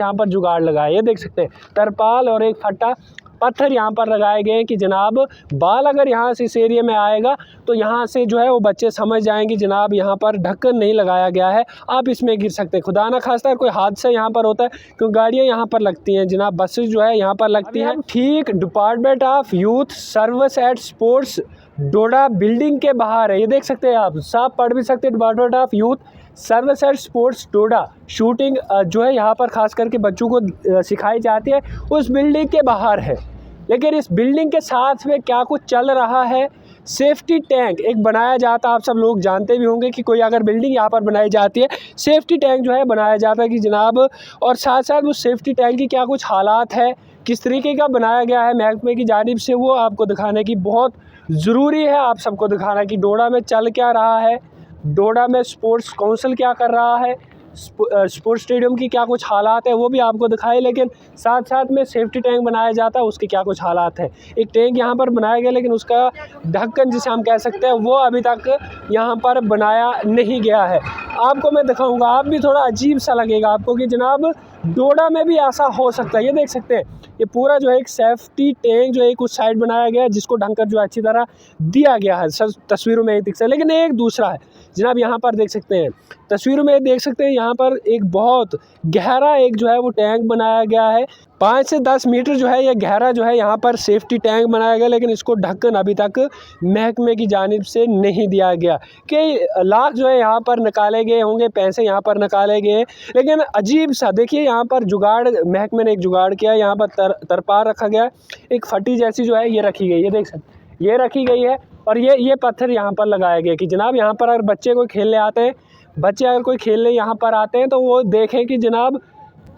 यहाँ पर जुगाड़ लगाए, ये देख सकते हैं तरपाल और एक फट्टा पत्थर यहाँ पर लगाए गए हैं कि जनाब बाल अगर यहाँ से इस एरिया में आएगा तो यहाँ से जो है वो बच्चे समझ जाएंगे जनाब यहाँ पर ढक्कन नहीं लगाया गया है, आप इसमें गिर सकते हैं। खुदा ना खास्ता कोई हादसा यहाँ पर होता है क्योंकि गाड़ियाँ यहाँ पर लगती हैं जनाब, बसेस जो है यहाँ पर लगती हैं। ठीक department of youth service and sports Doda building के बाहर है, ये देख सकते हैं आप, साफ पढ़ भी सकते हैं department of youth service and sports Doda. Shooting जो है यहाँ पर खास करके बच्चों को सिखाई जाती है, उस बिल्डिंग के बाहर है। लेकिन इस बिल्डिंग के साथ में क्या कुछ चल रहा है, सेफ्टी टैंक एक बनाया जाता है, आप सब लोग जानते भी होंगे कि कोई अगर बिल्डिंग यहाँ पर बनाई जाती है सेफ्टी टैंक जो है बनाया जाता है कि जनाब, और साथ साथ उस सेफ्टी टैंक की क्या कुछ हालात है, किस तरीके का बनाया गया है महकमे की जानिब से, वो आपको दिखाने की बहुत ज़रूरी है। आप सबको दिखाना कि डोडा में चल क्या रहा है, डोडा में स्पोर्ट्स काउंसिल क्या कर रहा है, स्पोर्ट्स स्टेडियम की क्या कुछ हालात है वो भी आपको दिखाए, लेकिन साथ साथ में सेफ्टी टैंक बनाया जाता है उसके क्या कुछ हालात है। एक टैंक यहाँ पर बनाया गया लेकिन उसका ढक्कन जिसे हम कह सकते हैं वो अभी तक यहाँ पर बनाया नहीं गया है। आपको मैं दिखाऊंगा, आप भी थोड़ा अजीब सा लगेगा आपको कि जनाब डोडा में भी ऐसा हो सकता है। ये देख सकते हैं ये पूरा जो है एक सेफ्टी टैंक जो है एक उस साइड बनाया गया है जिसको ढंकर जो अच्छी तरह दिया गया है, तस्वीरों में दिख सकता है। लेकिन एक दूसरा है जनाब, यहाँ पर देख सकते हैं तस्वीरों में देख सकते हैं यहाँ पर एक बहुत गहरा एक जो है वो टैंक बनाया गया है, 5 से 10 मीटर जो है ये गहरा जो है यहाँ पर सेफ्टी टैंक बनाया गया, लेकिन इसको ढक्कन अभी तक महकमे की जानिब से नहीं दिया गया। कई लाख जो है यहाँ पर निकाले गए होंगे, पैसे यहाँ पर निकाले गए, लेकिन अजीब सा देखिए यहाँ पर जुगाड़, महकमे ने एक जुगाड़ किया, यहाँ पर तरपाल रखा गया, एक फटी जैसी जो है ये रखी गई, ये देख सकते ये रखी गई है, और ये पत्थर यहाँ पर लगाए गए कि जनाब यहाँ पर अगर बच्चे कोई खेलने आते हैं, बच्चे अगर कोई खेलने यहाँ पर आते हैं तो वो देखें कि जनाब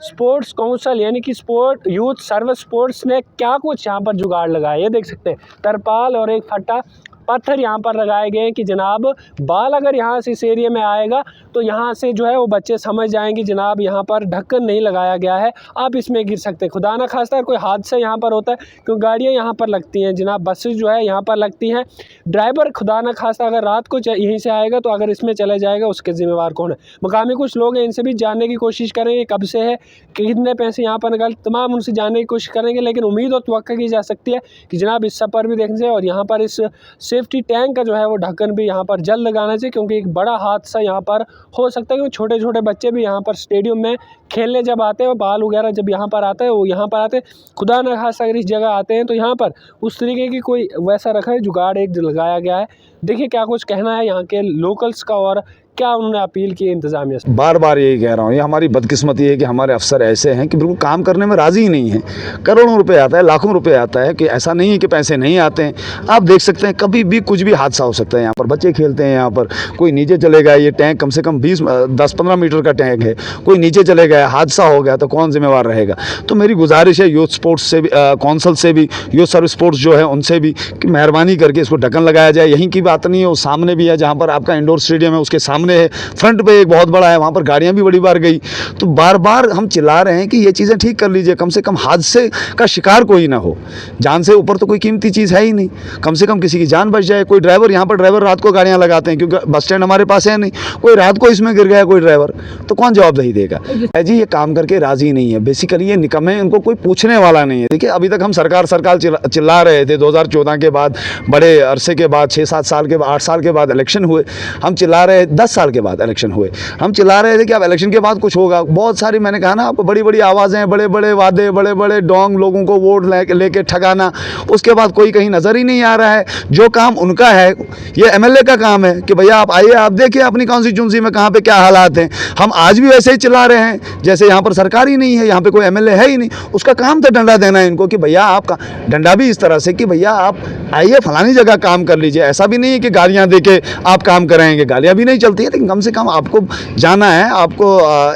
स्पोर्ट्स काउंसिल यानी कि स्पोर्ट यूथ सर्विस स्पोर्ट्स ने क्या कुछ यहाँ पर जुगाड़ लगाया। ये देख सकते हैं तरपाल और एक फट्टा पत्थर यहाँ पर लगाए गए हैं कि जनाब बाल अगर यहाँ से इस एरिया में आएगा तो यहाँ से जो है वो बच्चे समझ जाएंगे जनाब यहाँ पर ढक्कन नहीं लगाया गया है, आप इसमें गिर सकते हैं। खुदा ना खास्ता कोई हादसा यहाँ पर होता है क्योंकि गाड़ियाँ यहाँ पर लगती हैं जनाब, बसेस जो है यहाँ पर लगती हैं। ड्राइवर खुदा ना खास्ता अगर रात को यहीं से आएगा तो अगर इसमें चले जाएगा उसके ज़िम्मेवार कौन है। मकामी कुछ लोग हैं, इनसे भी जानने की कोशिश करेंगे कब से है, कितने पैसे यहाँ पर निकाल, तमाम उनसे जानने की कोशिश करेंगे। लेकिन उम्मीद और तवक्को की जा सकती है कि जनाब इस सब पर भी देखने से, और यहाँ पर इस सेफ्टी टैंक का जो है वो ढक्कन भी यहाँ पर जल्द लगाना चाहिए क्योंकि एक बड़ा हादसा यहाँ पर हो सकता है। क्योंकि छोटे छोटे बच्चे भी यहाँ पर स्टेडियम में खेलने जब आते हैं और बाल वगैरह जब यहाँ पर आता है वो यहाँ पर आते हैं, खुदा न खास्ता अगर इस जगह आते हैं तो यहाँ पर उस तरीके की कोई वैसा रखा है जुगाड़ एक लगाया गया है। देखिए क्या कुछ कहना है यहाँ के लोकल्स का और क्या उन्होंने अपील की इंतजामिया से। बार बार यही कह रहा हूँ, ये हमारी बदकिस्मती है कि हमारे अफसर ऐसे हैं कि बिल्कुल काम करने में राज़ी ही नहीं है। करोड़ों रुपए आता है, लाखों रुपए आता है, कि ऐसा नहीं है कि पैसे नहीं आते हैं। आप देख सकते हैं कभी भी कुछ भी हादसा हो सकता है। यहाँ पर बच्चे खेलते हैं, यहाँ पर कोई नीचे चले गया, ये टैंक कम से कम 10-15 मीटर का टैंक है, कोई नीचे चले गया, हादसा हो गया तो कौन जिम्मेवार रहेगा। तो मेरी गुजारिश है यूथ स्पोर्ट्स से भी, कौंसल से भी, यूथ सर्विस स्पोर्ट्स जो है उनसे भी कि मेहरबानी करके इसको ढक्कन लगाया जाए। यहीं की बात नहीं है, वो सामने भी है जहाँ पर आपका इंडोर स्टेडियम है उसके सामने है, फ्रंट पे एक बहुत बड़ा है, वहाँ पर गाड़ियाँ भी बड़ी बार गई। तो बार बार हम चिल्ला रहे हैं कि ये चीज़ें ठीक कर लीजिए, कम से कम हादसे का शिकार कोई ना हो। जान से ऊपर तो कोई कीमती चीज़ है ही नहीं, कम से कम किसी की जान बच जाए। कोई ड्राइवर, यहाँ पर ड्राइवर रात को गाड़ियाँ लगाते हैं क्योंकि बस स्टैंड हमारे पास है नहीं, कोई रात को इसमें गिर गया कोई ड्राइवर तो कौन जवाबदेही देगा। जी ये काम करके राज़ी नहीं है, बेसिकली ये निकम्मे, इनको कोई पूछने वाला नहीं है। देखिए अभी तक हम सरकार चिल्ला रहे थे, 2014 के बाद बड़े अरसे के बाद, 6-7 साल के बाद, 8 साल के बाद इलेक्शन हुए, हम चिल्ला रहे, 10 साल के बाद इलेक्शन हुए, हम चिल्ला रहे थे कि अब इलेक्शन के बाद कुछ होगा। बहुत सारी, मैंने कहा ना आपको, बड़ी बड़ी आवाज़ें, बड़े बड़े वादे, बड़े बड़े डोंग, लोगों को वोट लेके ठगाना, उसके बाद कोई कहीं नज़र ही नहीं आ रहा है। जो काम उनका है, ये एमएलए का काम है कि भैया आप आइए, आप देखिए अपनी कॉन्स्टिट्यूंसी में कहाँ पे क्या हालात हैं। हम आज भी वैसे ही चिल्ला रहे हैं जैसे यहाँ पर सरकार ही नहीं है, यहाँ पे कोई एमएलए है ही नहीं। उसका काम था डंडा देना इनको कि भैया आपका डंडा भी इस तरह से कि भैया आप आइए फलानी जगह काम कर लीजिए। ऐसा भी नहीं है कि गालियाँ दे के आप काम कराएंगे, गालियाँ भी नहीं चलती है, लेकिन कम से कम आपको जाना है, आपको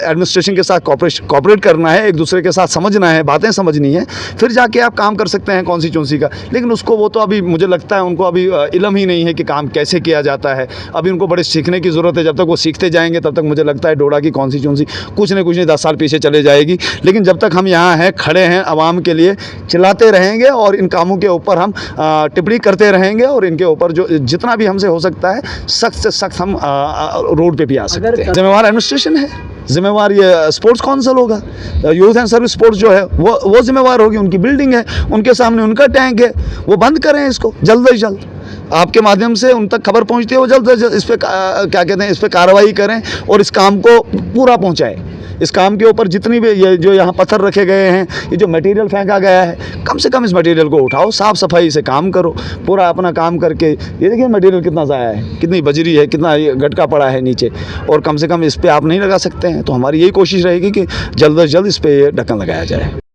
एडमिनिस्ट्रेशन के साथ कॉपरेट करना है, एक दूसरे के साथ समझना है, बातें समझनी है, फिर जाके आप काम कर सकते हैं कॉन्स्टिट्यूंसी का। लेकिन उसको, वो तो अभी मुझे लगता है उनको अभी इल्म ही नहीं है कि काम कैसे किया जाता है। अभी उनको बड़े सीखने की ज़रूरत है। जब तक वो सीखते जाएंगे तब तक मुझे लगता है डोडा की कॉन्स्टिट्यूंसी कुछ न कुछ नहीं 10 साल पीछे चले जाएगी। लेकिन जब तक हम यहाँ हैं, खड़े हैं, आवाम के लिए चिल्लाते रहेंगे और इन कामों के ऊपर हम टिप्पणी करते रहेंगे और इनके ऊपर जो जितना भी हमसे हो सकता है सख्त से सख्त हम रोड पे भी आ सकते हैं। जिम्मेवार एडमिनिस्ट्रेशन है, जिम्मेवार ये स्पोर्ट्स काउंसिल होगा, यूथ एंड सर्विस स्पोर्ट्स जो है वो जिम्मेवार होगी। उनकी बिल्डिंग है, उनके सामने उनका टैंक है, वो बंद करें इसको जल्द से जल्द। आपके माध्यम से उन तक खबर पहुंचती है, वो जल्द से जल्द इस पे क्या कहते हैं, इस पे कार्रवाई करें और इस काम को पूरा पहुंचाएं। इस काम के ऊपर जितनी भी ये जो यहाँ पत्थर रखे गए हैं, ये जो मटेरियल फेंका गया है, कम से कम इस मटेरियल को उठाओ, साफ़ सफाई से काम करो, पूरा अपना काम करके। ये देखिए मटेरियल कितना ज़ाया है, कितनी बजरी है, कितना ये गटका पड़ा है नीचे, और कम से कम इस पर आप नहीं लगा सकते हैं। तो हमारी यही कोशिश रहेगी कि जल्द से जल्द इस पर ढक्कन लगाया जाए।